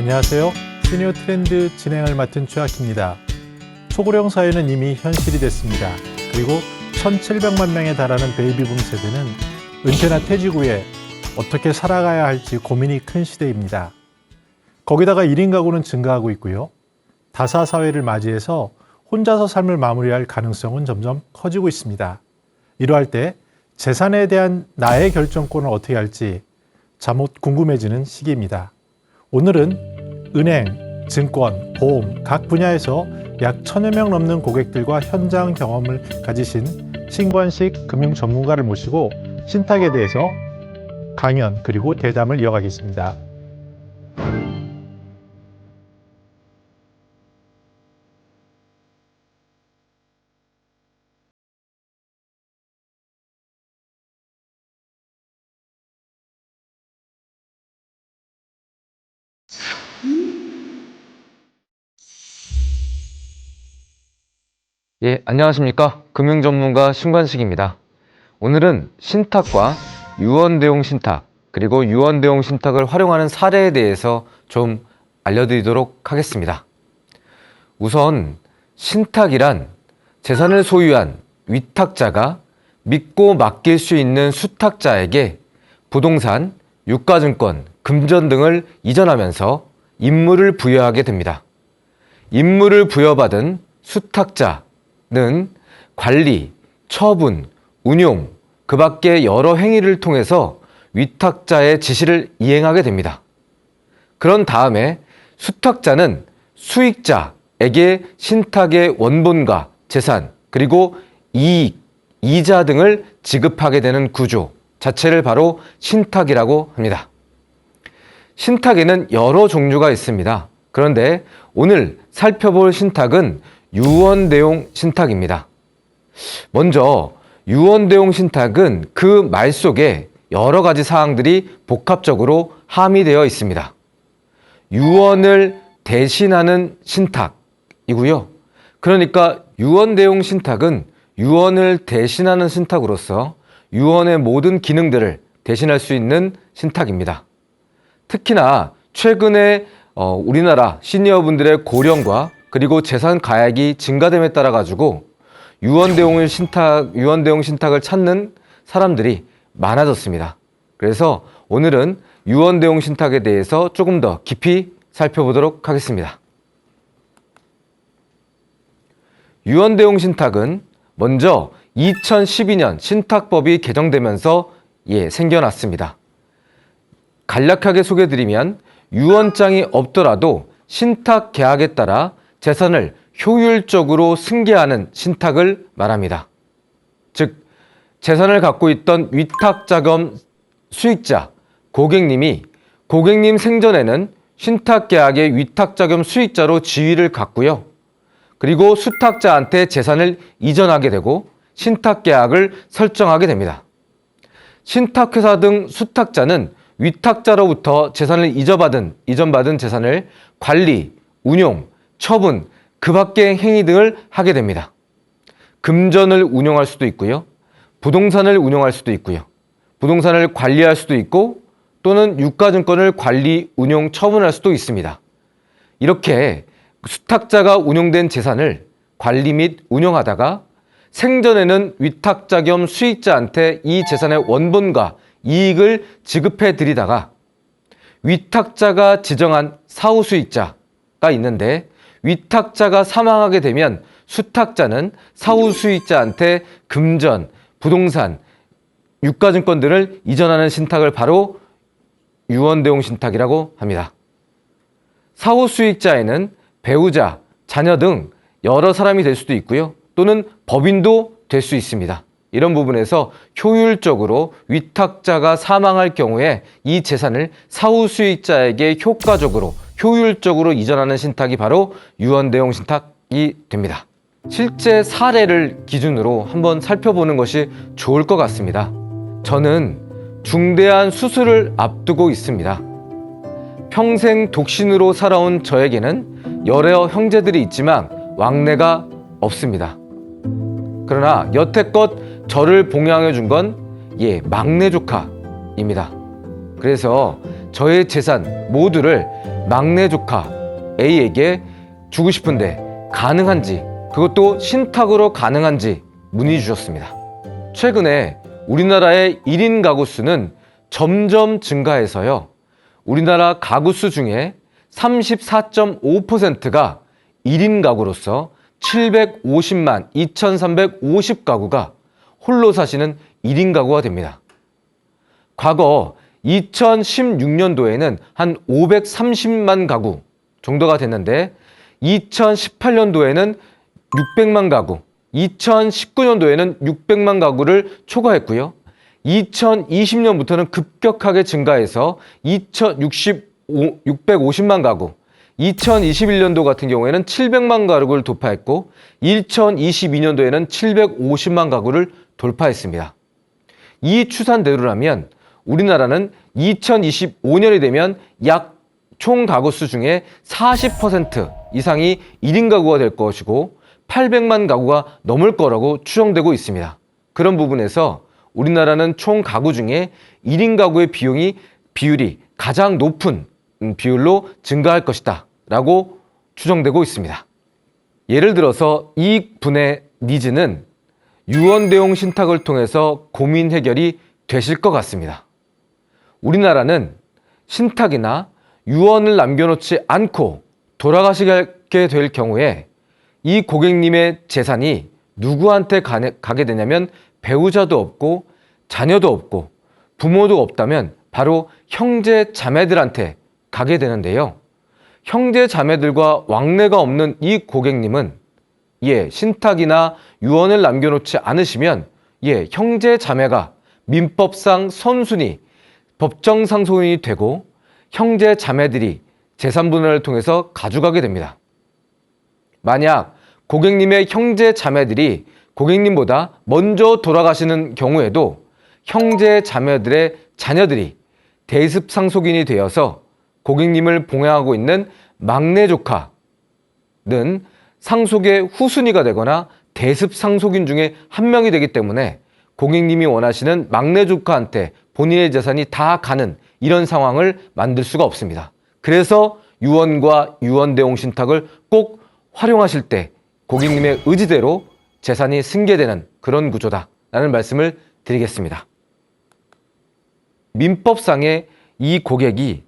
안녕하세요. 시니어 트렌드 진행을 맡은 최학희입니다. 초고령 사회는 이미 현실이 됐습니다. 그리고 1,700만 명에 달하는 베이비붐 세대는 은퇴나 퇴직 후에 어떻게 살아가야 할지 고민이 큰 시대입니다. 거기다가 1인 가구는 증가하고 있고요. 다사 사회를 맞이해서 혼자서 삶을 마무리할 가능성은 점점 커지고 있습니다. 이러할 때 재산에 대한 나의 결정권을 어떻게 할지 잠옷 궁금해지는 시기입니다. 오늘은 은행, 증권, 보험 각 분야에서 약 1,000여 명 넘는 고객들과 현장 경험을 가지신 신관식 금융 전문가를 모시고 신탁에 대해서 강연 그리고 대담을 이어가겠습니다. 예, 안녕하십니까. 금융전문가 신관식입니다. 오늘은 신탁과 유언대용 신탁, 그리고 유언대용 신탁을 활용하는 사례에 대해서 좀 알려드리도록 하겠습니다. 우선 신탁이란 재산을 소유한 위탁자가 믿고 맡길 수 있는 수탁자에게 부동산, 유가증권, 금전 등을 이전하면서 임무를 부여하게 됩니다. 임무를 부여받은 수탁자는 관리, 처분, 운용, 그 밖의 여러 행위를 통해서 위탁자의 지시를 이행하게 됩니다. 그런 다음에 수탁자는 수익자에게 신탁의 원본과 재산, 그리고 이익, 이자 등을 지급하게 되는 구조 자체를 바로 신탁이라고 합니다. 신탁에는 여러 종류가 있습니다. 그런데 오늘 살펴볼 신탁은 유언대용 신탁입니다. 먼저 유언대용 신탁은 그 말 속에 여러 가지 사항들이 복합적으로 함의되어 있습니다. 유언을 대신하는 신탁이고요. 그러니까 유언대용 신탁은 유언을 대신하는 신탁으로서 유언의 모든 기능들을 대신할 수 있는 신탁입니다. 특히나 최근에 우리나라 시니어분들의 고령과 그리고 재산 가액이 증가됨에 따라 가지고 유언대용 신탁을 찾는 사람들이 많아졌습니다. 그래서 오늘은 유언대용 신탁에 대해서 조금 더 깊이 살펴보도록 하겠습니다. 유언대용 신탁은 먼저 2012년 신탁법이 개정되면서 생겨났습니다. 간략하게 소개드리면 유언장이 없더라도 신탁 계약에 따라 재산을 효율적으로 승계하는 신탁을 말합니다. 즉, 재산을 갖고 있던 위탁자 겸 수익자, 고객님이 고객님 생전에는 신탁 계약의 위탁자 겸 수익자로 지위를 갖고요. 그리고 수탁자한테 재산을 이전하게 되고 신탁 계약을 설정하게 됩니다. 신탁회사 등 수탁자는 위탁자로부터 재산을 이전받은 재산을 관리, 운용, 처분, 그 밖의 행위 등을 하게 됩니다. 금전을 운용할 수도 있고요. 부동산을 운용할 수도 있고요. 부동산을 관리할 수도 있고 또는 유가증권을 관리, 운용, 처분할 수도 있습니다. 이렇게 수탁자가 운용된 재산을 관리 및 운용하다가 생전에는 위탁자 겸 수익자한테 이 재산의 원본과 이익을 지급해 드리다가 위탁자가 지정한 사후 수익자가 있는데 위탁자가 사망하게 되면 수탁자는 사후 수익자한테 금전, 부동산, 유가증권 등을 이전하는 신탁을 바로 유언대용 신탁이라고 합니다. 사후 수익자에는 배우자, 자녀 등 여러 사람이 될 수도 있고요. 또는 법인도 될 수 있습니다. 이런 부분에서 효율적으로 위탁자가 사망할 경우에 이 재산을 사후 수익자에게 효율적으로 이전하는 신탁이 바로 유언대용 신탁이 됩니다. 실제 사례를 기준으로 한번 살펴보는 것이 좋을 것 같습니다. 저는 중대한 수술을 앞두고 있습니다. 평생 독신으로 살아온 저에게는 여러 형제들이 있지만 왕래가 없습니다. 그러나 여태껏 저를 봉양해 준 건 막내 조카입니다. 그래서 저의 재산 모두를 막내 조카 A에게 주고 싶은데 가능한지, 그것도 신탁으로 가능한지 문의 주셨습니다. 최근에 우리나라의 1인 가구 수는 점점 증가해서요. 우리나라 가구 수 중에 34.5%가 1인 가구로서 750만 2350가구가 홀로 사시는 1인 가구가 됩니다. 과거 2016년도에는 한 530만 가구 정도가 됐는데 2018년도에는 600만 가구, 2019년도에는 600만 가구를 초과했고요. 2020년부터는 급격하게 증가해서 650만 가구, 2021년도 같은 경우에는 700만 가구를 돌파했고 2022년도에는 750만 가구를 돌파했습니다. 이 추산대로라면 우리나라는 2025년이 되면 약 총 가구 수 중에 40% 이상이 1인 가구가 될 것이고 800만 가구가 넘을 거라고 추정되고 있습니다. 그런 부분에서 우리나라는 총 가구 중에 1인 가구의 비율이 가장 높은 비율로 증가할 것이다 라고 추정되고 있습니다. 예를 들어서 이 분의 니즈는 유언대용 신탁을 통해서 고민 해결이 되실 것 같습니다. 우리나라는 신탁이나 유언을 남겨놓지 않고 돌아가시게 될 경우에 이 고객님의 재산이 누구한테 가게 되냐면 배우자도 없고 자녀도 없고 부모도 없다면 바로 형제 자매들한테 가게 되는데요. 형제 자매들과 왕래가 없는 이 고객님은 신탁이나 유언을 남겨놓지 않으시면 형제 자매가 민법상 선순위, 법정 상속인이 되고 형제 자매들이 재산 분할을 통해서 가져가게 됩니다. 만약 고객님의 형제 자매들이 고객님보다 먼저 돌아가시는 경우에도 형제 자매들의 자녀들이 대습 상속인이 되어서 고객님을 봉양하고 있는 막내 조카는 상속의 후순위가 되거나 대습 상속인 중에 한 명이 되기 때문에 고객님이 원하시는 막내 조카한테 본인의 재산이 다 가는 이런 상황을 만들 수가 없습니다. 그래서 유언과 유언대용 신탁을 꼭 활용하실 때 고객님의 의지대로 재산이 승계되는 그런 구조다라는 말씀을 드리겠습니다. 민법상의 이 고객이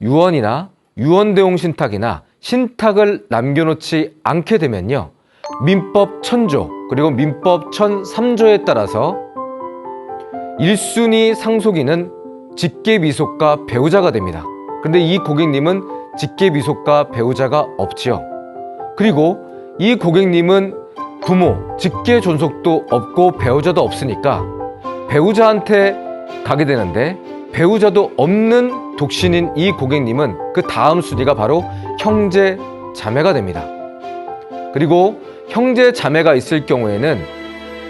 유언이나 유언대용 신탁이나 신탁을 남겨놓지 않게 되면요. 민법 1000조 그리고 민법 1003조에 따라서 1순위 상속인은 직계비속가 배우자가 됩니다. 그런데 이 고객님은 직계비속가 배우자가 없지요. 그리고 이 고객님은 부모, 직계존속도 없고 배우자도 없으니까 배우자한테 가게 되는데 배우자도 없는 독신인 이 고객님은 그 다음 순위가 바로 형제 자매가 됩니다. 그리고 형제 자매가 있을 경우에는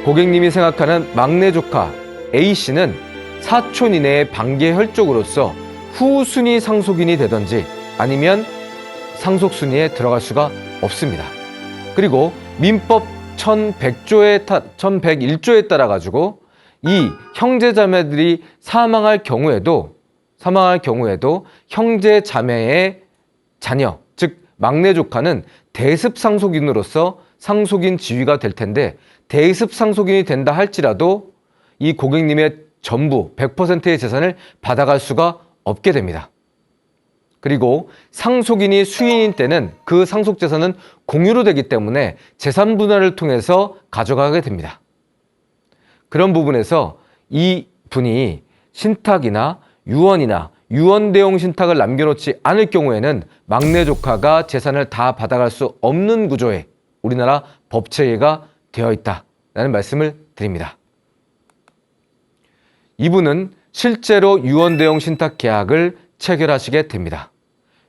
고객님이 생각하는 막내 조카 A씨는 사촌 이내의 반계 혈족으로서 후순위 상속인이 되든지 아니면 상속순위에 들어갈 수가 없습니다. 그리고 민법 1101조에 따라 가지고 이 형제 자매들이 사망할 경우에도 형제 자매의 자녀, 즉 막내 조카는 대습 상속인으로서 상속인 지위가 될 텐데 대습 상속인이 된다 할지라도 이 고객님의 전부 100%의 재산을 받아갈 수가 없게 됩니다. 그리고 상속인이 수인인 때는 그 상속 재산은 공유로 되기 때문에 재산 분할을 통해서 가져가게 됩니다. 그런 부분에서 이 분이 신탁이나 유언이나 유언대용 신탁을 남겨놓지 않을 경우에는 막내 조카가 재산을 다 받아갈 수 없는 구조에 우리나라 법체계가 되어 있다라는 말씀을 드립니다. 이분은 실제로 유언대용 신탁 계약을 체결하시게 됩니다.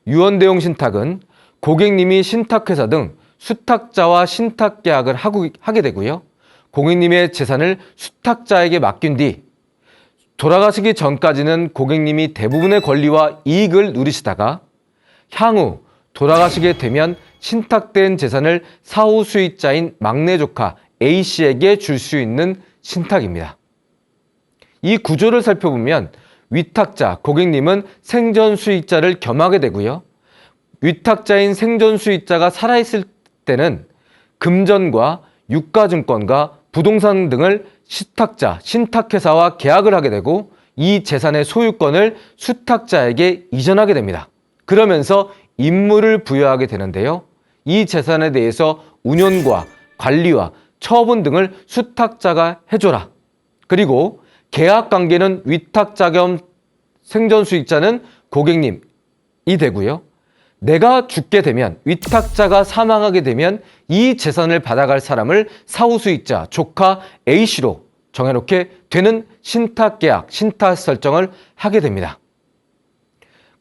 유언대용 신탁은 고객님이 신탁회사 등 수탁자와 신탁 계약을 하게 되고요. 고객님의 재산을 수탁자에게 맡긴 뒤 돌아가시기 전까지는 고객님이 대부분의 권리와 이익을 누리시다가 향후 돌아가시게 되면 신탁된 재산을 사후 수익자인 막내 조카 A씨에게 줄 수 있는 신탁입니다. 이 구조를 살펴보면 위탁자, 고객님은 생전 수익자를 겸하게 되고요. 위탁자인 생존수익자가 살아있을 때는 금전과 유가증권과 부동산 등을 시탁자, 신탁회사와 계약을 하게 되고 이 재산의 소유권을 수탁자에게 이전하게 됩니다. 그러면서 임무를 부여하게 되는데요. 이 재산에 대해서 운영과 관리와 처분 등을 수탁자가 해줘라. 그리고 계약관계는 위탁자 겸 생존수익자는 고객님이 되고요. 내가 죽게 되면, 위탁자가 사망하게 되면 이 재산을 받아갈 사람을 사후수익자, 조카 A씨로 정해놓게 되는 신탁계약, 신탁 설정을 하게 됩니다.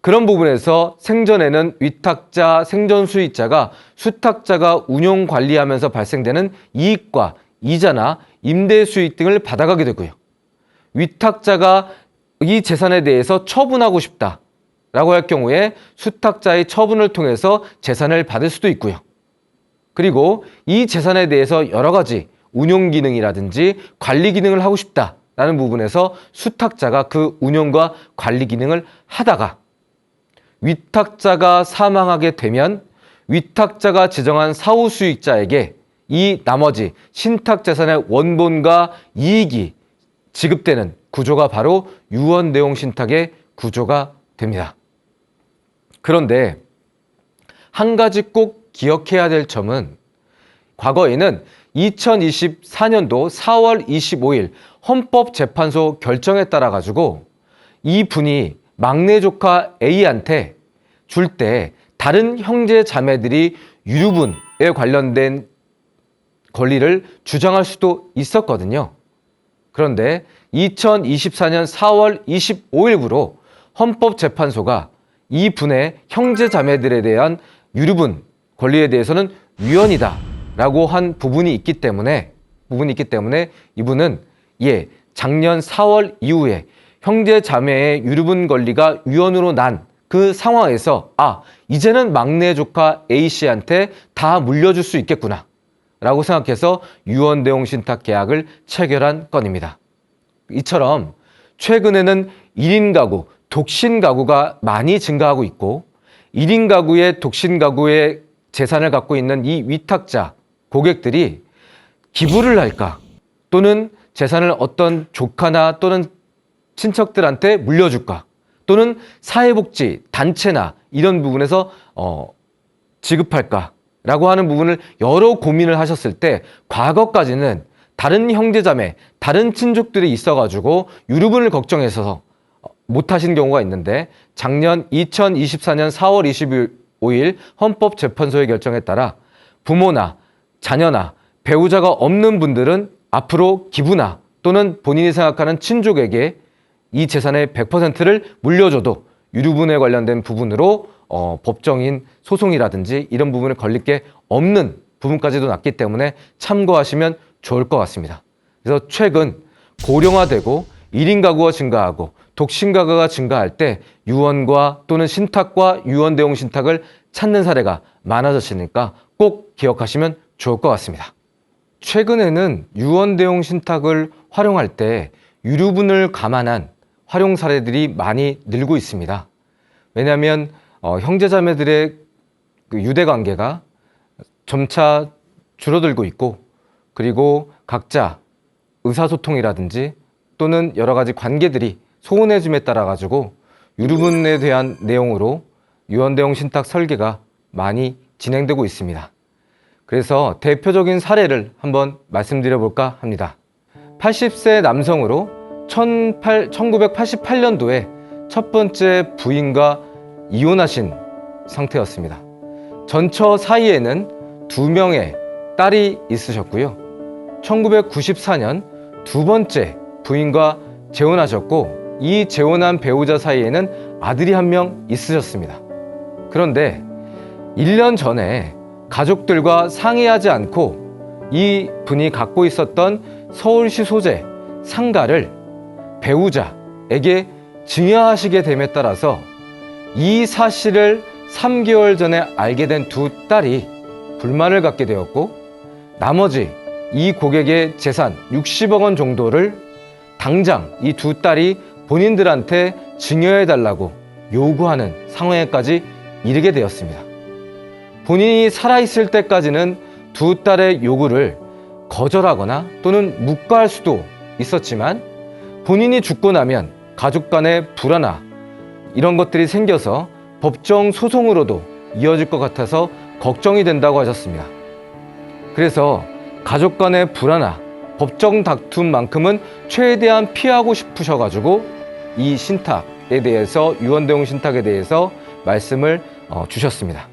그런 부분에서 생전에는 위탁자, 생존수익자가 수탁자가 운용 관리하면서 발생되는 이익과 이자나 임대수익 등을 받아가게 되고요. 위탁자가 이 재산에 대해서 처분하고 싶다 라고 할 경우에 수탁자의 처분을 통해서 재산을 받을 수도 있고요. 그리고 이 재산에 대해서 여러 가지 운용 기능이라든지 관리 기능을 하고 싶다라는 부분에서 수탁자가 그 운용과 관리 기능을 하다가 위탁자가 사망하게 되면 위탁자가 지정한 사후수익자에게 이 나머지 신탁재산의 원본과 이익이 지급되는 구조가 바로 유언내용신탁의 구조가 됩니다. 그런데 한 가지 꼭 기억해야 될 점은 과거에는 2024년도 4월 25일 헌법재판소 결정에 따라 가지고 이 분이 막내 조카 A한테 줄 때 다른 형제 자매들이 유류분에 관련된 권리를 주장할 수도 있었거든요. 그런데 2024년 4월 25일부로 헌법재판소가 이 분의 형제 자매들에 대한 유류분 권리에 대해서는 위헌이다 라고 한 부분이 있기 때문에 이분은 작년 4월 이후에 형제 자매의 유류분 권리가 위헌으로 난 그 상황에서 이제는 막내 조카 A씨한테 다 물려줄 수 있겠구나 라고 생각해서 유언내용 신탁 계약을 체결한 건입니다. 이처럼 최근에는 1인 가구, 독신 가구가 많이 증가하고 있고 1인 가구의 독신 가구의 재산을 갖고 있는 이 위탁자 고객들이 기부를 할까 또는 재산을 어떤 조카나 또는 친척들한테 물려줄까 또는 사회복지 단체나 이런 부분에서 지급할까 라고 하는 부분을 여러 고민을 하셨을 때 과거까지는 다른 형제자매, 다른 친족들이 있어가지고 유류분을 걱정해서 못하신 경우가 있는데 작년 2024년 4월 25일 헌법재판소의 결정에 따라 부모나 자녀나 배우자가 없는 분들은 앞으로 기부나 또는 본인이 생각하는 친족에게 이 재산의 100%를 물려줘도 유류분에 관련된 부분으로 법정인 소송이라든지 이런 부분을 걸릴 게 없는 부분까지도 났기 때문에 참고하시면 좋을 것 같습니다. 그래서 최근 고령화되고 1인 가구가 증가하고 독신 가구가 증가할 때 유언과 또는 신탁과 유언대용 신탁을 찾는 사례가 많아졌으니까 꼭 기억하시면 좋을 것 같습니다. 최근에는 유언대용 신탁을 활용할 때 유류분을 감안한 활용 사례들이 많이 늘고 있습니다. 왜냐하면 형제자매들의 그 유대관계가 점차 줄어들고 있고 그리고 각자 의사소통이라든지 또는 여러 가지 관계들이 소원해짐에 따라 가지고 유류분에 대한 내용으로 유언대용 신탁 설계가 많이 진행되고 있습니다. 그래서 대표적인 사례를 한번 말씀드려볼까 합니다. 80세 남성으로 1988년도에 첫 번째 부인과 이혼하신 상태였습니다. 전처 사이에는 2명의 딸이 있으셨고요. 1994년 두 번째 부인과 재혼하셨고 이 재혼한 배우자 사이에는 아들이 1명 있으셨습니다. 그런데 1년 전에 가족들과 상의하지 않고 이 분이 갖고 있었던 서울시 소재 상가를 배우자에게 증여하시게 됨에 따라서 이 사실을 3개월 전에 알게 된 두 딸이 불만을 갖게 되었고 나머지 이 고객의 재산 60억 원 정도를 당장 이 두 딸이 본인들한테 증여해달라고 요구하는 상황에까지 이르게 되었습니다. 본인이 살아있을 때까지는 두 딸의 요구를 거절하거나 또는 묵과할 수도 있었지만 본인이 죽고 나면 가족 간의 불화나 이런 것들이 생겨서 법정 소송으로도 이어질 것 같아서 걱정이 된다고 하셨습니다. 그래서 가족 간의 불화나 법정 다툼만큼은 최대한 피하고 싶으셔가지고 이 신탁에 대해서, 유언대용 신탁에 대해서 말씀을 주셨습니다.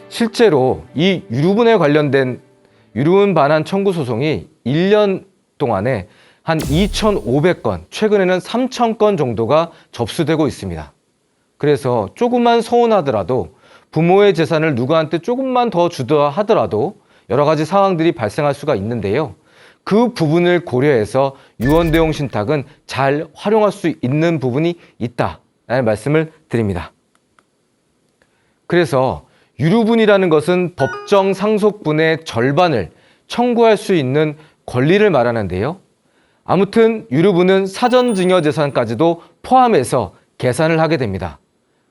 실제로 이 유류분에 관련된 유류분 반환 청구 소송이 1년 동안에 한 2,500건, 최근에는 3,000건 정도가 접수되고 있습니다. 그래서 조금만 서운하더라도 부모의 재산을 누구한테 조금만 더 주다 하더라도 여러 가지 상황들이 발생할 수가 있는데요. 그 부분을 고려해서 유언대용 신탁은 잘 활용할 수 있는 부분이 있다라는 말씀을 드립니다. 그래서 유류분이라는 것은 법정 상속분의 절반을 청구할 수 있는 권리를 말하는데요. 아무튼 유류분은 사전증여재산까지도 포함해서 계산을 하게 됩니다.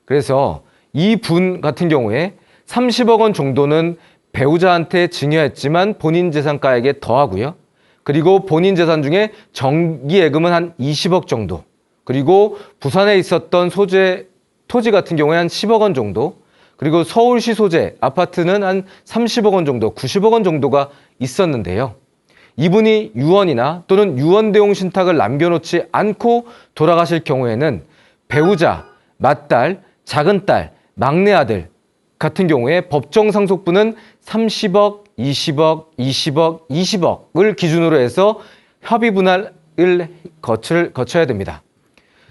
그래서 이 분 같은 경우에 30억 원 정도는 배우자한테 증여했지만 본인 재산가액에 더하고요. 그리고 본인 재산 중에 정기예금은 한 20억 정도, 그리고 부산에 있었던 소재 토지 같은 경우에 한 10억 원 정도, 그리고 서울시 소재 아파트는 한 30억 원 정도, 90억 원 정도가 있었는데요. 이분이 유언이나 또는 유언대용 신탁을 남겨놓지 않고 돌아가실 경우에는 배우자, 맏딸, 작은딸, 막내 아들 같은 경우에 법정 상속분은 30억, 20억, 20억, 20억을 기준으로 해서 협의 분할을 거쳐야 됩니다.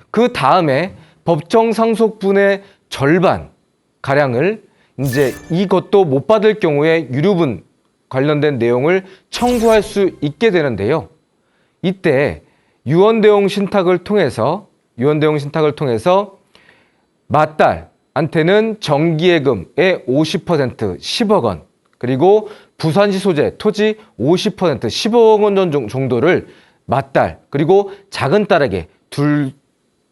그 다음에 법정 상속분의 절반 가량을 이제 이것도 못 받을 경우에 유류분 관련된 내용을 청구할 수 있게 되는데요. 이때 유언대용 신탁을 통해서 맏딸한테는 정기예금의 50% 10억 원, 그리고 부산시 소재 토지 50% 15억 원 정도를 맏딸 그리고 작은딸에게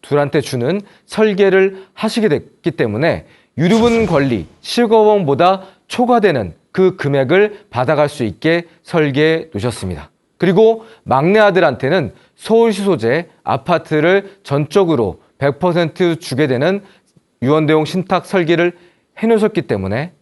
둘한테 주는 설계를 하시게 됐기 때문에 유류분 권리 10억 원보다 초과되는 그 금액을 받아갈 수 있게 설계해 놓으셨습니다. 그리고 막내 아들한테는 서울시 소재 아파트를 전적으로 100% 주게 되는 유언대용 신탁 설계를 해놓으셨기 때문에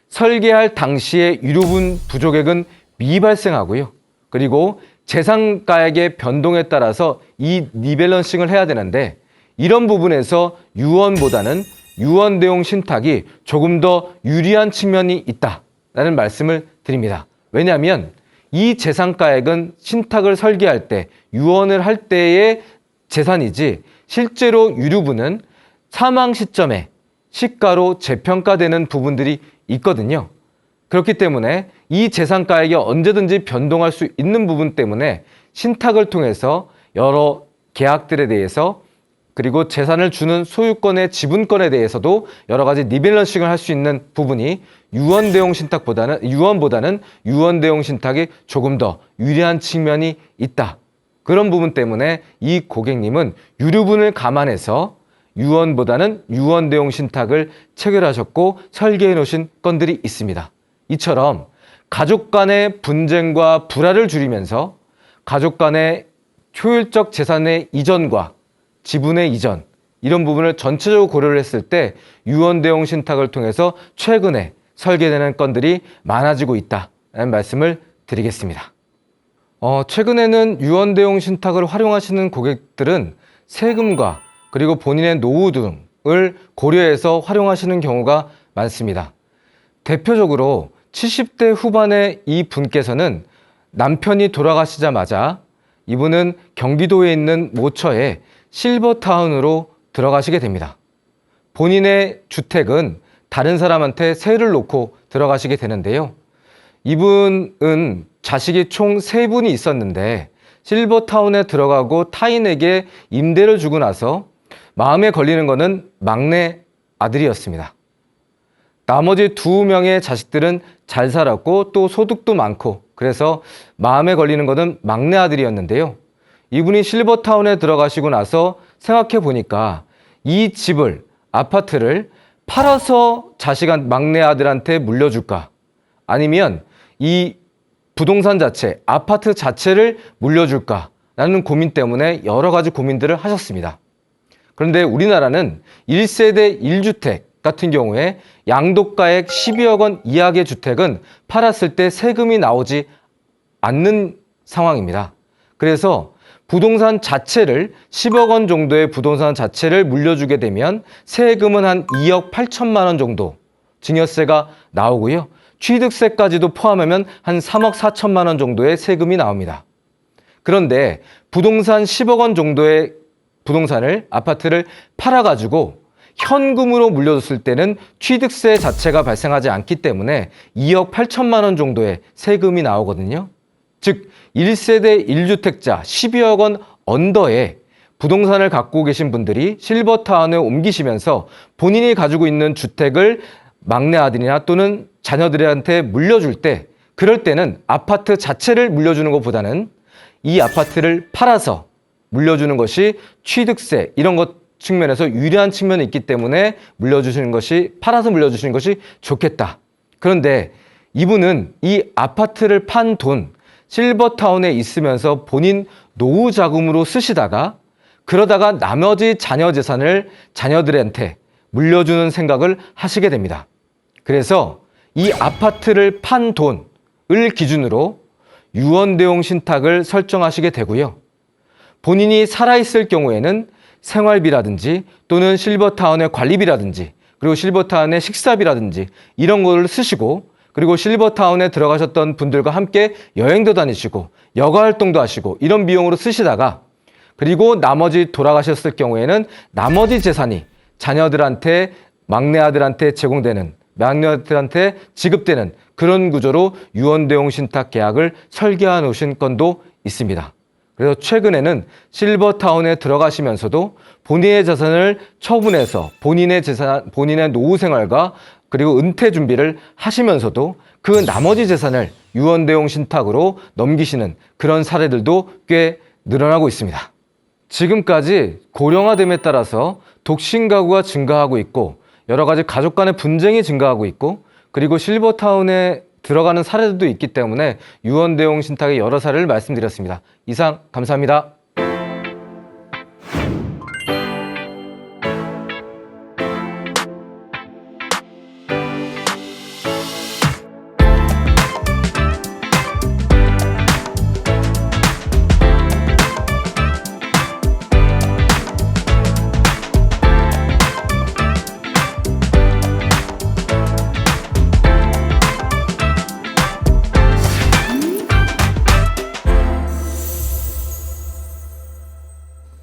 설계할 당시에 유류분 부족액은 미발생하고요. 그리고 재산가액의 변동에 따라서 이 리밸런싱을 해야 되는데 이런 부분에서 유언보다는 유언대용 신탁이 조금 더 유리한 측면이 있다라는 말씀을 드립니다. 왜냐하면 이 재산가액은 신탁을 설계할 때, 유언을 할 때의 재산이지 실제로 유류분은 사망 시점에 시가로 재평가되는 부분들이 있거든요. 그렇기 때문에 이 재산가액이 언제든지 변동할 수 있는 부분 때문에 신탁을 통해서 여러 계약들에 대해서 그리고 재산을 주는 소유권의 지분권에 대해서도 여러 가지 리밸런싱을 할 수 있는 부분이 유언보다는 유언대용 신탁이 조금 더 유리한 측면이 있다. 그런 부분 때문에 이 고객님은 유류분을 감안해서 유언보다는 유언대용 신탁을 체결하셨고 설계해 놓으신 건들이 있습니다. 이처럼 가족 간의 분쟁과 불화를 줄이면서 가족 간의 효율적 재산의 이전과 지분의 이전, 이런 부분을 전체적으로 고려를 했을 때 유언대용 신탁을 통해서 최근에 설계되는 건들이 많아지고 있다는 말씀을 드리겠습니다. 최근에는 유언대용 신탁을 활용하시는 고객들은 세금과 그리고 본인의 노후 등을 고려해서 활용하시는 경우가 많습니다. 대표적으로 70대 후반의 이 분께서는 남편이 돌아가시자마자 이분은 경기도에 있는 모처에 실버타운으로 들어가시게 됩니다. 본인의 주택은 다른 사람한테 세를 놓고 들어가시게 되는데요. 이분은 자식이 총 3분이 있었는데 실버타운에 들어가고 타인에게 임대를 주고 나서 마음에 걸리는 것은 막내 아들이었습니다. 나머지 2명의 자식들은 잘 살았고 또 소득도 많고 그래서 마음에 걸리는 것은 막내 아들이었는데요. 이분이 실버타운에 들어가시고 나서 생각해 보니까 이 집을, 아파트를 팔아서 막내 아들한테 물려줄까? 아니면 이 부동산 자체, 아파트 자체를 물려줄까? 라는 고민 때문에 여러 가지 고민들을 하셨습니다. 그런데 우리나라는 1세대 1주택 같은 경우에 양도가액 12억 원 이하의 주택은 팔았을 때 세금이 나오지 않는 상황입니다. 그래서 부동산 자체를 10억 원 정도의 부동산 자체를 물려주게 되면 세금은 한 2억 8천만 원 정도 증여세가 나오고요. 취득세까지도 포함하면 한 3억 4천만 원 정도의 세금이 나옵니다. 그런데 부동산 10억 원 정도의 부동산을 아파트를 팔아가지고 현금으로 물려줬을 때는 취득세 자체가 발생하지 않기 때문에 2억 8천만 원 정도의 세금이 나오거든요. 즉 1세대 1주택자 12억 원 언더에 부동산을 갖고 계신 분들이 실버타운에 옮기시면서 본인이 가지고 있는 주택을 막내 아들이나 또는 자녀들한테 물려줄 때, 그럴 때는 아파트 자체를 물려주는 것보다는 이 아파트를 팔아서 물려주는 것이 취득세 이런 것 측면에서 유리한 측면이 있기 때문에 팔아서 물려주시는 것이 좋겠다. 그런데 이분은 이 아파트를 판 돈, 실버타운에 있으면서 본인 노후 자금으로 쓰시다가 그러다가 나머지 자녀 재산을 자녀들한테 물려주는 생각을 하시게 됩니다. 그래서 이 아파트를 판 돈을 기준으로 유언대용 신탁을 설정하시게 되고요. 본인이 살아있을 경우에는 생활비라든지 또는 실버타운의 관리비라든지 그리고 실버타운의 식사비라든지 이런 거를 쓰시고, 그리고 실버타운에 들어가셨던 분들과 함께 여행도 다니시고 여가활동도 하시고 이런 비용으로 쓰시다가, 그리고 나머지 돌아가셨을 경우에는 나머지 재산이 자녀들한테 막내 아들한테 막내 아들한테 지급되는 그런 구조로 유언대용 신탁 계약을 설계해 놓으신 건도 있습니다. 그래서 최근에는 실버타운에 들어가시면서도 본인의 자산을 처분해서 본인의 노후 생활과 그리고 은퇴 준비를 하시면서도 그 나머지 재산을 유언대용 신탁으로 넘기시는 그런 사례들도 꽤 늘어나고 있습니다. 지금까지 고령화됨에 따라서 독신 가구가 증가하고 있고 여러 가지 가족 간의 분쟁이 증가하고 있고, 그리고 실버타운에 들어가는 사례들도 있기 때문에 유언대용 신탁의 여러 사례를 말씀드렸습니다. 이상 감사합니다.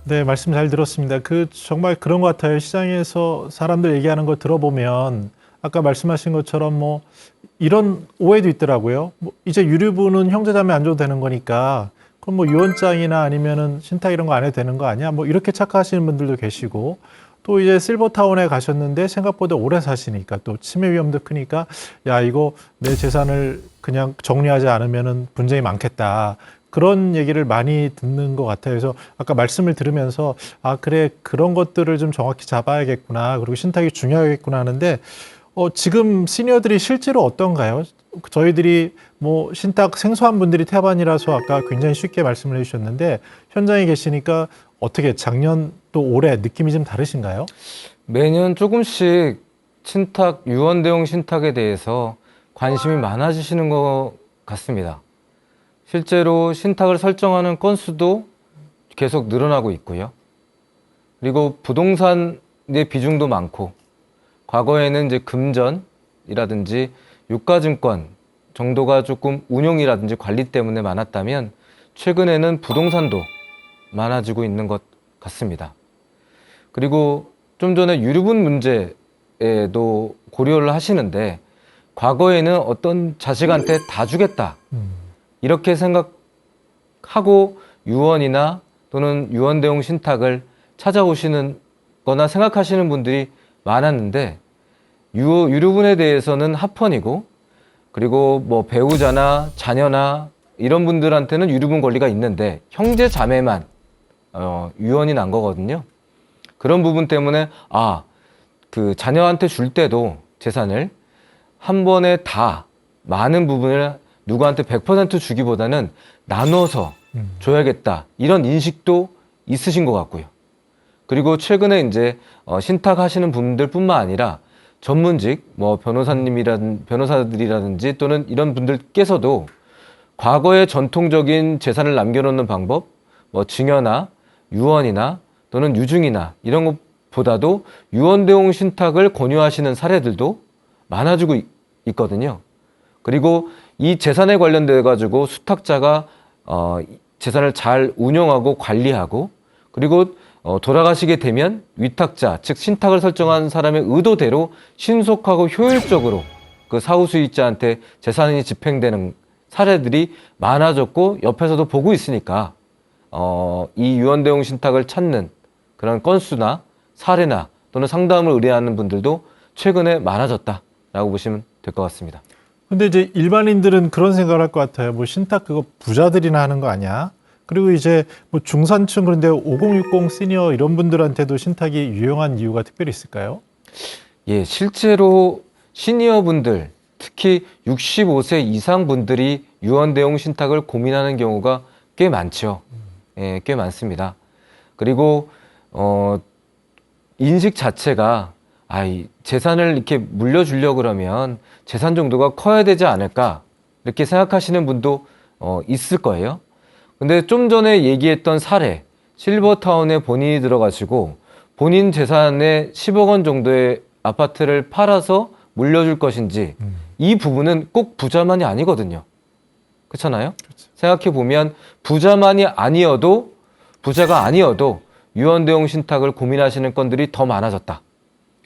네, 말씀 잘 들었습니다. 정말 그런 것 같아요. 시장에서 사람들 얘기하는 거 들어보면 아까 말씀하신 것처럼 이런 오해도 있더라고요. 이제 유류분은 형제자매 안 줘도 되는 거니까 그럼 유언장이나 아니면은 신탁 이런 거 안 해도 되는 거 아니야? 이렇게 착각하시는 분들도 계시고, 또 이제 실버타운에 가셨는데 생각보다 오래 사시니까 또 치매 위험도 크니까 야, 이거 내 재산을 그냥 정리하지 않으면은 분쟁이 많겠다. 그런 얘기를 많이 듣는 것 같아요. 그래서 아까 말씀을 들으면서 그래, 그런 것들을 좀 정확히 잡아야겠구나. 그리고 신탁이 중요하겠구나 하는데 지금 시니어들이 실제로 어떤가요? 저희들이 신탁 생소한 분들이 태반이라서 아까 굉장히 쉽게 말씀을 해주셨는데 현장에 계시니까 어떻게 작년 또 올해 느낌이 좀 다르신가요? 매년 조금씩 유언대용 신탁에 대해서 관심이 많아지시는 것 같습니다. 실제로 신탁을 설정하는 건수도 계속 늘어나고 있고요. 그리고 부동산의 비중도 많고, 과거에는 이제 금전이라든지 유가증권 정도가 조금 운용이라든지 관리 때문에 많았다면 최근에는 부동산도 많아지고 있는 것 같습니다. 그리고 좀 전에 유류분 문제에도 고려를 하시는데, 과거에는 어떤 자식한테 다 주겠다 이렇게 생각하고 유언이나 또는 유언대용 신탁을 찾아오시는 거나 생각하시는 분들이 많았는데, 유류분에 대해서는 합헌이고, 그리고 배우자나 자녀나 이런 분들한테는 유류분 권리가 있는데 형제 자매만 유언이 난 거거든요. 그런 부분 때문에 그 자녀한테 줄 때도 재산을 한 번에 다 많은 부분을 누구한테 100% 주기보다는 나눠서 줘야겠다. 이런 인식도 있으신 것 같고요. 그리고 최근에 이제 신탁하시는 분들뿐만 아니라 전문직, 뭐 변호사들이라든지 또는 이런 분들께서도 과거의 전통적인 재산을 남겨놓는 방법, 뭐 증여나 유언이나 또는 유증이나 이런 것보다도 유언대용 신탁을 권유하시는 사례들도 많아지고 있거든요. 그리고 이 재산에 관련돼 가지고 수탁자가 재산을 잘 운영하고 관리하고 그리고 돌아가시게 되면 위탁자, 즉 신탁을 설정한 사람의 의도대로 신속하고 효율적으로 그 사후 수익자한테 재산이 집행되는 사례들이 많아졌고 옆에서도 보고 있으니까 이 유언대용 신탁을 찾는 그런 건수나 사례나 또는 상담을 의뢰하는 분들도 최근에 많아졌다라고 보시면 될 것 같습니다. 근데 이제 일반인들은 그런 생각을 할 것 같아요. 뭐 신탁 그거 부자들이나 하는 거 아니야? 그리고 이제 뭐 중산층 그런데 5060 시니어 이런 분들한테도 신탁이 유용한 이유가 특별히 있을까요? 예, 실제로 시니어 분들, 특히 65세 이상 분들이 유언대용 신탁을 고민하는 경우가 꽤 많죠. 예, 꽤 많습니다. 그리고 인식 자체가 이 재산을 이렇게 물려주려고 그러면 재산 정도가 커야 되지 않을까 이렇게 생각하시는 분도 있을 거예요. 근데 좀 전에 얘기했던 사례, 실버타운에 본인이 들어가시고 본인 재산의 10억 원 정도의 아파트를 팔아서 물려줄 것인지 이 부분은 꼭 부자만이 아니거든요. 그렇잖아요? 그렇죠. 생각해보면 부자가 아니어도 유언대용 신탁을 고민하시는 건들이 더 많아졌다.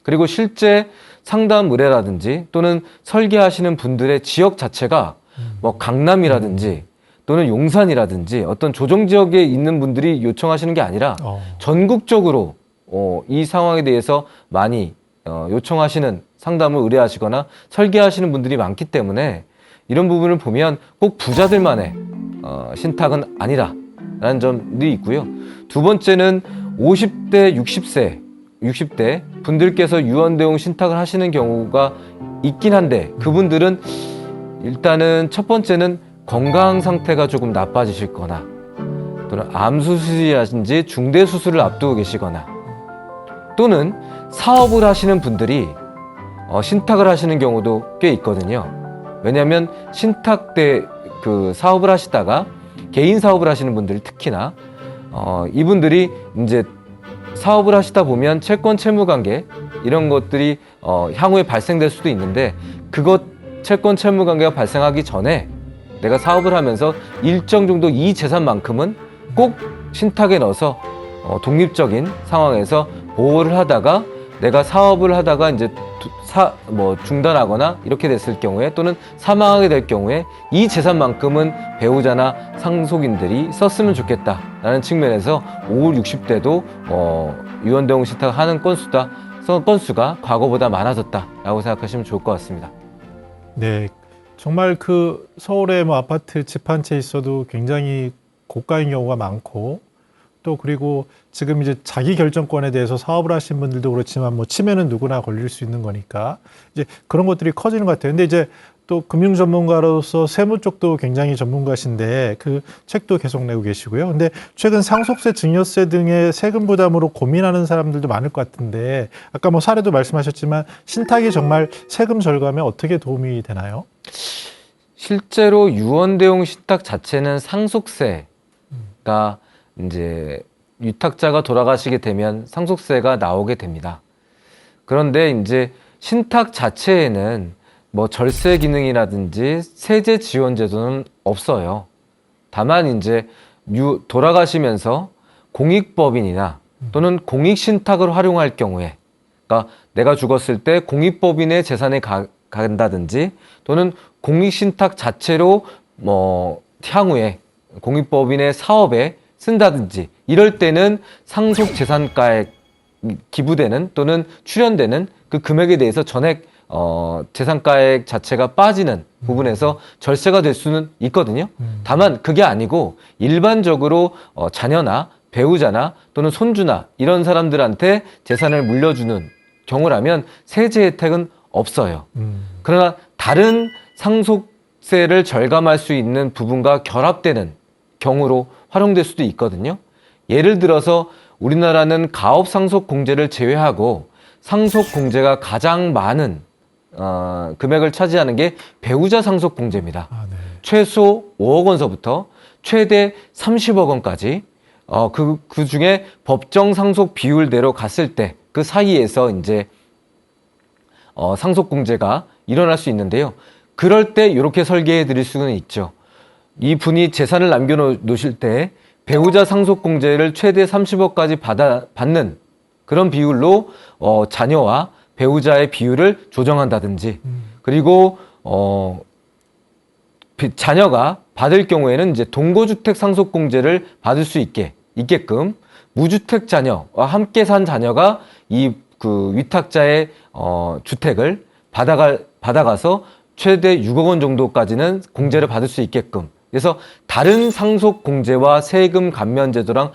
그리고 실제 상담 의뢰라든지 또는 설계하시는 분들의 지역 자체가 뭐 강남이라든지 또는 용산이라든지 어떤 조정 지역에 있는 분들이 요청하시는 게 아니라 전국적으로 이 상황에 대해서 많이 요청하시는 상담을 의뢰하시거나 설계하시는 분들이 많기 때문에 이런 부분을 보면 꼭 부자들만의 신탁은 아니라라는 점이 있고요. 두 번째는 50대, 60대 분들께서 유언대용 신탁을 하시는 경우가 있긴 한데 그분들은 일단은 첫 번째는 건강 상태가 조금 나빠지실 거나 또는 암 수술이라든지 중대 수술을 앞두고 계시거나 또는 사업을 하시는 분들이 신탁을 하시는 경우도 꽤 있거든요. 왜냐하면 신탁 때 그 사업을 하시다가 개인 사업을 하시는 분들 특히나 이분들이 이제 사업을 하시다 보면 채권 채무 관계 이런 것들이 향후에 발생될 수도 있는데 채권 채무 관계가 발생하기 전에 내가 사업을 하면서 일정 정도 이 재산만큼은 꼭 신탁에 넣어서 독립적인 상황에서 보호를 하다가 내가 사업을 하다가 이제 중단하거나 이렇게 됐을 경우에 또는 사망하게 될 경우에 이 재산만큼은 배우자나 상속인들이 썼으면 좋겠다라는 측면에서 50, 60대도 유언대용 신탁을 하는 건수가 과거보다 많아졌다라고 생각하시면 좋을 것 같습니다. 네, 정말 그 서울에 뭐 아파트 집 한 채 있어도 굉장히 고가인 경우가 많고 또 그리고 지금 이제 자기 결정권에 대해서 사업을 하신 분들도 그렇지만 뭐 치매는 누구나 걸릴 수 있는 거니까 이제 그런 것들이 커지는 것 같아요. 근데 이제 또 금융 전문가로서 세무 쪽도 굉장히 전문가신데 그 책도 계속 내고 계시고요. 근데 최근 상속세, 증여세 등의 세금 부담으로 고민하는 사람들도 많을 것 같은데 아까 뭐 사례도 말씀하셨지만 신탁이 정말 세금 절감에 어떻게 도움이 되나요? 실제로 유언대용 신탁 자체는 상속세가 이제 위탁자가 돌아가시게 되면 상속세가 나오게 됩니다. 그런데 이제 신탁 자체에는 뭐 절세 기능이라든지 세제 지원 제도는 없어요. 다만 이제 돌아가시면서 공익법인이나 또는 공익신탁을 활용할 경우에, 그러니까 내가 죽었을 때 공익법인의 재산에 간다든지 또는 공익신탁 자체로 뭐 향후에 공익법인의 사업에 쓴다든지 이럴 때는 상속재산가액 기부되는 또는 출연되는 그 금액에 대해서 전액 재산가액 자체가 빠지는 부분에서 절세가 될 수는 있거든요. 다만 그게 아니고 일반적으로 자녀나 배우자나 또는 손주나 이런 사람들한테 재산을 물려주는 경우라면 세제 혜택은 없어요. 그러나 다른 상속세를 절감할 수 있는 부분과 결합되는 경우로 활용될 수도 있거든요. 예를 들어서 우리나라는 가업 상속 공제를 제외하고 상속 공제가 가장 많은 금액을 차지하는 게 배우자 상속 공제입니다. 네. 최소 5억 원서부터 최대 30억 원까지 그 중에 법정 상속 비율대로 갔을 때 그 사이에서 이제 상속 공제가 일어날 수 있는데요. 그럴 때 이렇게 설계해 드릴 수는 있죠. 이 분이 재산을 남겨 놓으실 때 배우자 상속 공제를 최대 30억까지 받는 그런 비율로 자녀와 배우자의 비율을 조정한다든지, 그리고 자녀가 받을 경우에는 이제 동거주택 상속 공제를 받을 수 있게끔 무주택 자녀와 함께 산 자녀가 그 위탁자의 주택을 받아가서 최대 6억 원 정도까지는 공제를 받을 수 있게끔, 그래서 다른 상속 공제와 세금 감면 제도랑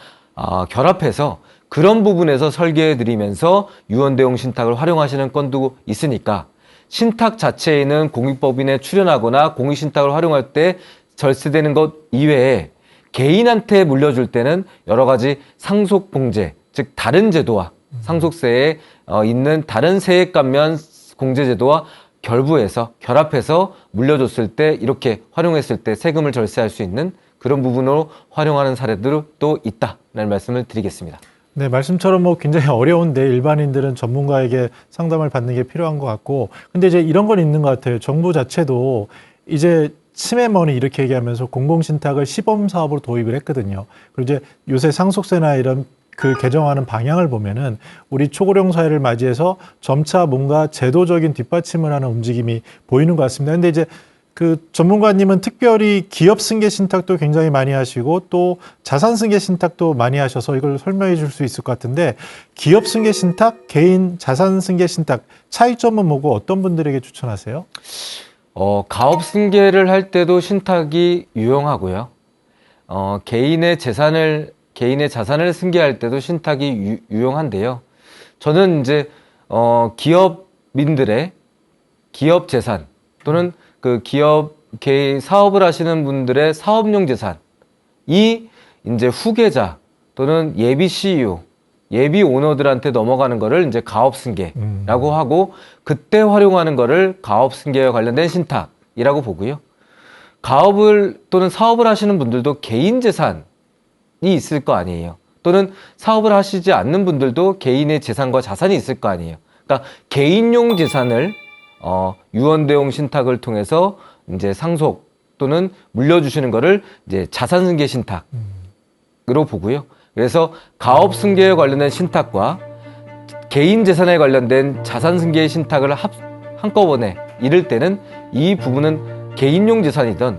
결합해서 그런 부분에서 설계해 드리면서 유언대용 신탁을 활용하시는 건도 있으니까, 신탁 자체에는 공익법인에 출연하거나 공익신탁을 활용할 때 절세되는 것 이외에 개인한테 물려줄 때는 여러 가지 상속 공제, 즉 다른 제도와 상속세에 있는 다른 세액 감면 공제 제도와 결합해서 물려줬을 때, 이렇게 활용했을 때 세금을 절세할 수 있는 그런 부분으로 활용하는 사례들도 있다라는 말씀을 드리겠습니다. 네, 말씀처럼 뭐 굉장히 어려운데 일반인들은 전문가에게 상담을 받는 게 필요한 것 같고, 근데 이제 이런 건 있는 것 같아요. 정부 자체도 이제 치매머니 이렇게 얘기하면서 공공신탁을 시범 사업으로 도입을 했거든요. 그리고 이제 요새 상속세나 이런 그 개정하는 방향을 보면은 우리 초고령 사회를 맞이해서 점차 뭔가 제도적인 뒷받침을 하는 움직임이 보이는 것 같습니다. 근데 이제 그 전문가님은 특별히 기업 승계 신탁도 굉장히 많이 하시고 또 자산 승계 신탁도 많이 하셔서 이걸 설명해 줄 수 있을 것 같은데, 기업 승계 신탁, 개인 자산 승계 신탁 차이점은 뭐고 어떤 분들에게 추천하세요? 가업 승계를 할 때도 신탁이 유용하고요. 개인의 자산을 승계할 때도 신탁이 유용한데요. 저는 이제 기업민들의 기업 재산 또는 그 사업을 하시는 분들의 사업용 재산이 이제 후계자 또는 예비 CEO, 예비 오너들한테 넘어가는 거를 이제 가업 승계라고 하고, 그때 활용하는 거를 가업 승계와 관련된 신탁이라고 보고요. 가업을 또는 사업을 하시는 분들도 개인 재산이 있을 거 아니에요. 또는 사업을 하시지 않는 분들도 개인의 재산과 자산이 있을 거 아니에요. 그러니까 개인용 재산을 유언대용 신탁을 통해서 이제 상속 또는 물려주시는 거를 이제 자산 승계 신탁으로 보고요. 그래서 가업 승계에 관련된 신탁과 개인 재산에 관련된 자산 승계 신탁을 한꺼번에 이를 때는 이 부분은 개인용 재산이든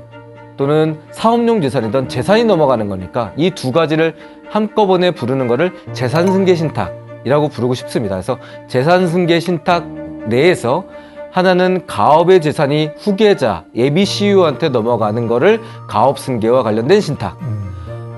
또는 사업용 재산이든 재산이 넘어가는 거니까 이 두 가지를 한꺼번에 부르는 거를 재산 승계 신탁이라고 부르고 싶습니다. 그래서 재산 승계 신탁 내에서 하나는 가업의 재산이 후계자, 예비 CEO한테 넘어가는 거를 가업 승계와 관련된 신탁,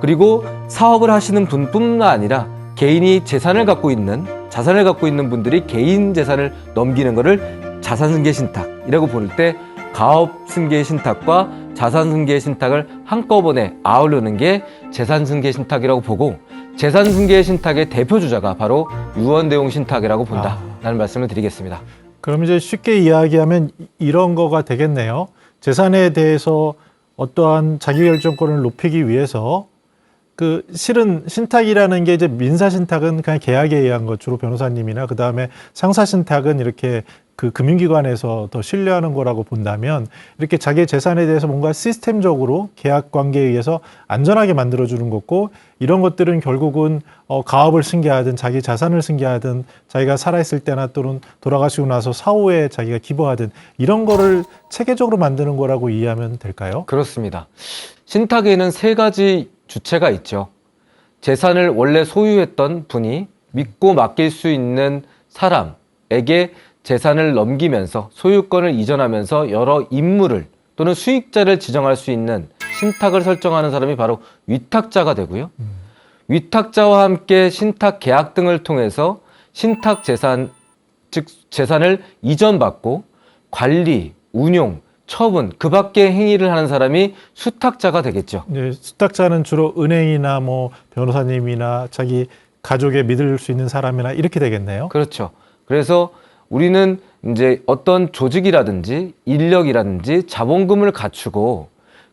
그리고 사업을 하시는 분뿐만 아니라 개인이 자산을 갖고 있는 분들이 개인 재산을 넘기는 거를 자산 승계 신탁이라고 부를 때, 가업 승계 신탁과 자산 승계 신탁을 한꺼번에 아우르는 게 재산 승계 신탁이라고 보고, 재산 승계 신탁의 대표 주자가 바로 유언대용 신탁이라고 본다라는 말씀을 드리겠습니다. 그럼 이제 쉽게 이야기하면 이런 거가 되겠네요. 재산에 대해서 어떠한 자기결정권을 높이기 위해서 그 실은 신탁이라는 게 이제 민사신탁은 그냥 계약에 의한 것, 주로 변호사님이나 그 다음에 상사신탁은 이렇게 그 금융기관에서 더 신뢰하는 거라고 본다면, 이렇게 자기 재산에 대해서 뭔가 시스템적으로 계약 관계에 의해서 안전하게 만들어주는 거고, 이런 것들은 결국은 가업을 승계하든 자기 자산을 승계하든 자기가 살아있을 때나 또는 돌아가시고 나서 사후에 자기가 기부하든 이런 거를 체계적으로 만드는 거라고 이해하면 될까요? 그렇습니다. 신탁에는 세 가지 주체가 있죠. 재산을 원래 소유했던 분이 믿고 맡길 수 있는 사람에게 재산을 넘기면서 소유권을 이전하면서 여러 임무를 또는 수익자를 지정할 수 있는 신탁을 설정하는 사람이 바로 위탁자가 되고요. 위탁자와 함께 신탁 계약 등을 통해서 신탁 재산을 즉 재산을 이전받고 관리, 운용, 처분 그 밖의 행위를 하는 사람이 수탁자가 되겠죠. 이제 수탁자는 주로 은행이나 뭐 변호사님이나 자기 가족에 믿을 수 있는 사람이나 이렇게 되겠네요. 그렇죠. 그래서 우리는 이제 어떤 조직이라든지 인력이라든지 자본금을 갖추고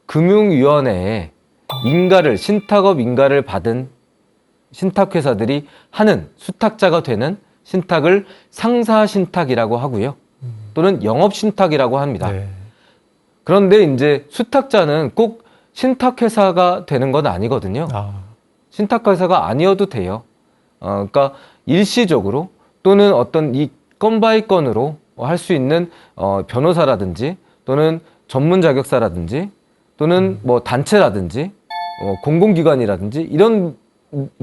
금융위원회에 신탁업 인가를 받은 신탁회사들이 하는 수탁자가 되는 신탁을 상사신탁이라고 하고요. 또는 영업신탁이라고 합니다. 네. 그런데 이제 수탁자는 꼭 신탁회사가 되는 건 아니거든요. 아, 신탁회사가 아니어도 돼요. 그러니까 일시적으로 또는 어떤 이 건 바이 건으로 할 수 있는 변호사라든지 또는 전문 자격사라든지 또는 뭐 단체라든지 공공기관이라든지 이런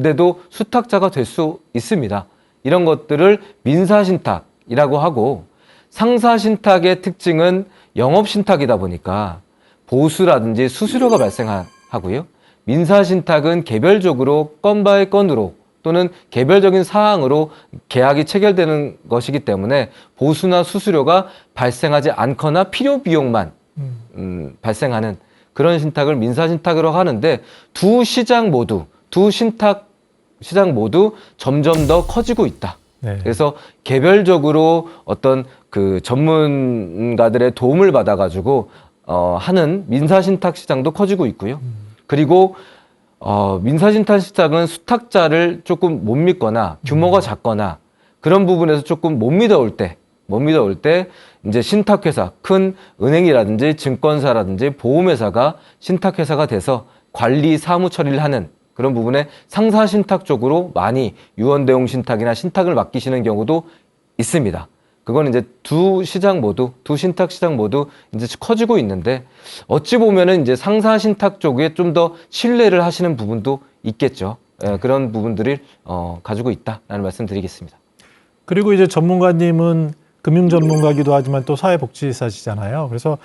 데도 수탁자가 될 수 있습니다. 이런 것들을 민사신탁이라고 하고 상사신탁의 특징은 영업신탁이다 보니까 보수라든지 수수료가 발생하고요. 민사신탁은 개별적으로 건 바이 건으로 또는 개별적인 사항으로 계약이 체결되는 것이기 때문에 보수나 수수료가 발생하지 않거나 필요 비용만 발생하는 그런 신탁을 민사신탁이라고 하는데 두 신탁 시장 모두 점점 더 커지고 있다. 네. 그래서 개별적으로 어떤 그 전문가들의 도움을 받아가지고 하는 민사신탁 시장도 커지고 있고요. 그리고 민사신탁 시장은 수탁자를 조금 못 믿거나 규모가 작거나 그런 부분에서 조금 못 믿어올 때 이제 신탁회사, 큰 은행이라든지 증권사라든지 보험회사가 신탁회사가 돼서 관리 사무 처리를 하는 그런 부분에 상사신탁 쪽으로 많이 유언대용 신탁이나 신탁을 맡기시는 경우도 있습니다. 그건 이제 두 신탁 시장 모두 이제 커지고 있는데 어찌 보면은 이제 상사신탁 쪽에 좀 더 신뢰를 하시는 부분도 있겠죠. 그런 부분들을 가지고 있다라는 말씀 드리겠습니다. 그리고 이제 전문가님은 금융 전문가기도 하지만 또 사회복지사시잖아요. 그래서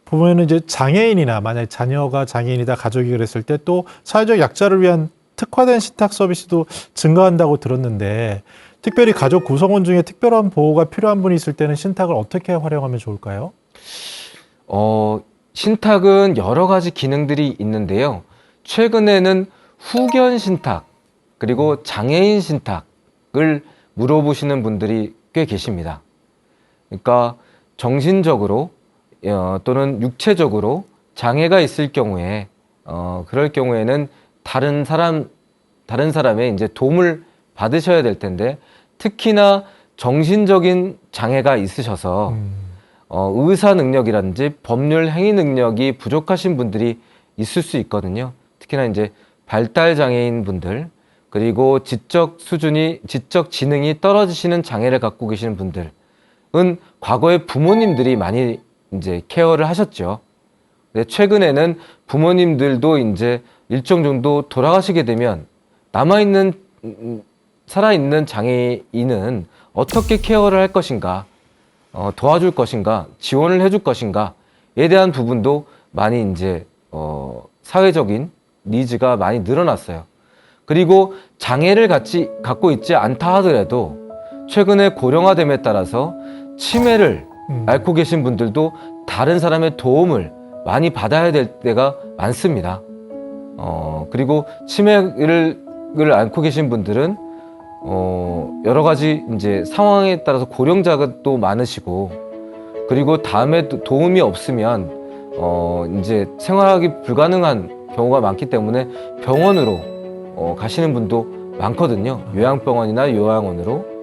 보면은 이제 장애인이나 만약에 자녀가 장애인이다 가족이 그랬을 때 또 사회적 약자를 위한 특화된 신탁 서비스도 증가한다고 들었는데 특별히 가족 구성원 중에 특별한 보호가 필요한 분이 있을 때는 신탁을 어떻게 활용하면 좋을까요? 신탁은 여러 가지 기능들이 있는데요. 최근에는 후견 신탁 그리고 장애인 신탁을 물어보시는 분들이 꽤 계십니다. 그러니까 정신적으로 또는 육체적으로 장애가 있을 경우에 그럴 경우에는 다른 사람의 이제 도움을 받으셔야 될 텐데 특히나 정신적인 장애가 있으셔서 의사 능력이라든지 법률 행위 능력이 부족하신 분들이 있을 수 있거든요. 특히나 이제 발달 장애인 분들 그리고 지적 지능이 떨어지시는 장애를 갖고 계시는 분들은 과거에 부모님들이 많이 이제 케어를 하셨죠. 근데 최근에는 부모님들도 이제 일정 정도 돌아가시게 되면 살아있는 장애인은 어떻게 케어를 할 것인가, 도와줄 것인가, 지원을 해줄 것인가에 대한 부분도 많이 이제 사회적인 니즈가 많이 늘어났어요. 그리고 장애를 갖고 있지 않다 하더라도 최근에 고령화됨에 따라서 치매를 앓고 계신 분들도 다른 사람의 도움을 많이 받아야 될 때가 많습니다. 그리고 치매를 앓고 계신 분들은 여러 가지 이제 상황에 따라서 고령자가 또 많으시고 그리고 다음에 또 도움이 없으면 이제 생활하기 불가능한 경우가 많기 때문에 병원으로 가시는 분도 많거든요. 요양병원이나 요양원으로.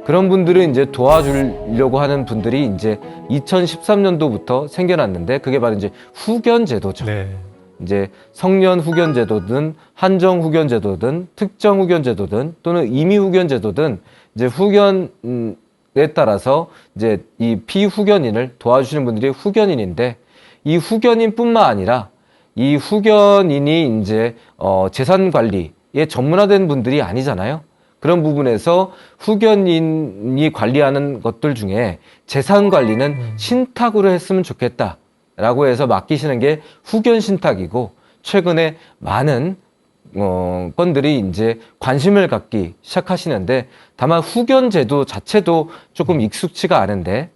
그런 분들은 이제 도와주려고 하는 분들이 이제 2013년도부터 생겨났는데 그게 바로 이제 후견제도죠. 네. 이제 성년 후견제도든 한정 후견제도든 특정 후견제도든 또는 임의 후견제도든 이제 후견에 따라서 이제 이 피후견인을 도와주시는 분들이 후견인인데 이 후견인뿐만 아니라 이 후견인이 이제 재산 관리에 전문화된 분들이 아니잖아요. 그런 부분에서 후견인이 관리하는 것들 중에 재산 관리는 신탁으로 했으면 좋겠다라고 해서 맡기시는 게 후견 신탁이고 최근에 많은 건들이 이제 관심을 갖기 시작하시는데, 다만 후견 제도 자체도 조금 익숙치가 않은데,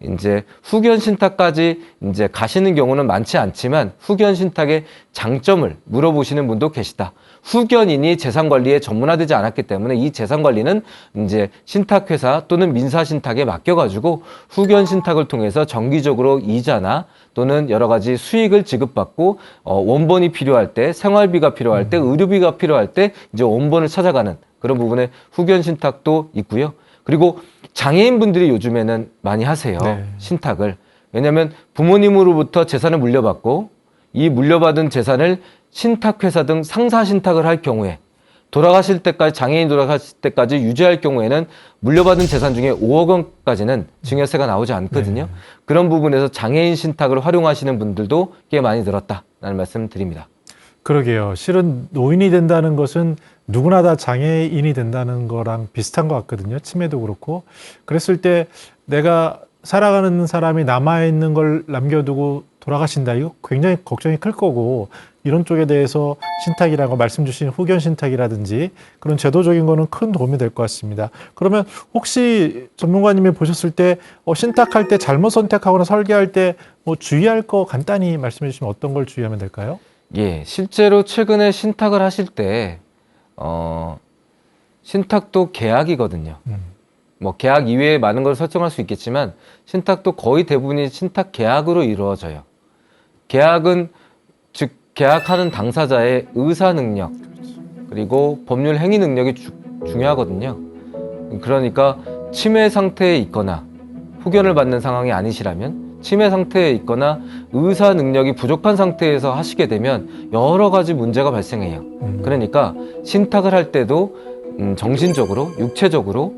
이제 후견 신탁까지 이제 가시는 경우는 많지 않지만 후견 신탁의 장점을 물어보시는 분도 계시다. 후견인이 재산 관리에 전문화되지 않았기 때문에 이 재산 관리는 이제 신탁회사 또는 민사 신탁에 맡겨가지고 후견 신탁을 통해서 정기적으로 이자나 또는 여러 가지 수익을 지급받고 원본이 필요할 때, 생활비가 필요할 때, 의료비가 필요할 때 이제 원본을 찾아가는 그런 부분에 후견 신탁도 있고요. 그리고 장애인분들이 요즘에는 많이 하세요. 네. 신탁을. 왜냐하면 부모님으로부터 재산을 물려받고 이 물려받은 재산을 신탁회사 등 상사 신탁을 할 경우에 돌아가실 때까지, 장애인 돌아가실 때까지 유지할 경우에는 물려받은 재산 중에 5억 원까지는 증여세가 나오지 않거든요. 네. 그런 부분에서 장애인 신탁을 활용하시는 분들도 꽤 많이 늘었다라는 말씀 드립니다. 그러게요. 실은 노인이 된다는 것은 누구나 다 장애인이 된다는 거랑 비슷한 것 같거든요. 치매도 그렇고. 그랬을 때 내가 살아가는 사람이 남아있는 걸 남겨두고 돌아가신다. 이거 굉장히 걱정이 클 거고, 이런 쪽에 대해서 신탁이라고 말씀 주신 후견 신탁이라든지 그런 제도적인 거는 큰 도움이 될 것 같습니다. 그러면 혹시 전문가님이 보셨을 때 신탁할 때 잘못 선택하거나 설계할 때 뭐 주의할 거 간단히 말씀해 주시면 어떤 걸 주의하면 될까요? 예, 실제로 최근에 신탁을 하실 때 신탁도 계약이거든요. 뭐 계약 이외에 많은 걸 설정할 수 있겠지만 신탁도 거의 대부분이 신탁 계약으로 이루어져요. 계약은 즉 계약하는 당사자의 의사 능력 그리고 법률 행위 능력이 중요하거든요. 그러니까 치매 상태에 있거나 후견을 받는 상황이 아니시라면, 치매 상태에 있거나 의사 능력이 부족한 상태에서 하시게 되면 여러 가지 문제가 발생해요. 그러니까 신탁을 할 때도 정신적으로, 육체적으로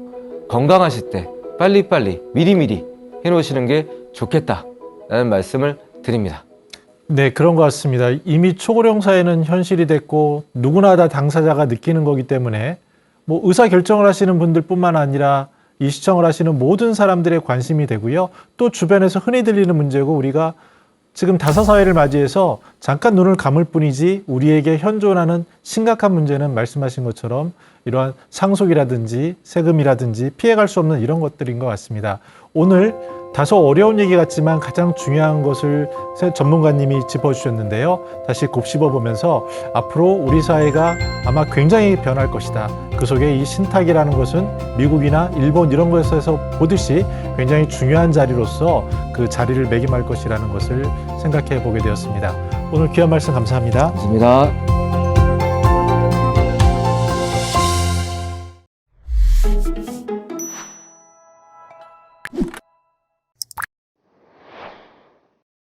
건강하실 때 빨리빨리 미리미리 해놓으시는 게 좋겠다라는 말씀을 드립니다. 네, 그런 것 같습니다. 이미 초고령 사회는 현실이 됐고 누구나 다 당사자가 느끼는 거기 때문에 뭐 의사 결정을 하시는 분들뿐만 아니라 이 시청을 하시는 모든 사람들의 관심이 되고요. 또 주변에서 흔히 들리는 문제고, 우리가 지금 다사사회를 맞이해서 잠깐 눈을 감을 뿐이지 우리에게 현존하는 심각한 문제는 말씀하신 것처럼 이러한 상속이라든지 세금이라든지 피해갈 수 없는 이런 것들인 것 같습니다. 오늘 다소 어려운 얘기 같지만 가장 중요한 것을 전문가님이 짚어주셨는데요. 다시 곱씹어보면서 앞으로 우리 사회가 아마 굉장히 변할 것이다. 그 속에 이 신탁이라는 것은 미국이나 일본 이런 곳에서 보듯이 굉장히 중요한 자리로서 그 자리를 매김할 것이라는 것을 생각해 보게 되었습니다. 오늘 귀한 말씀 감사합니다. 감사합니다.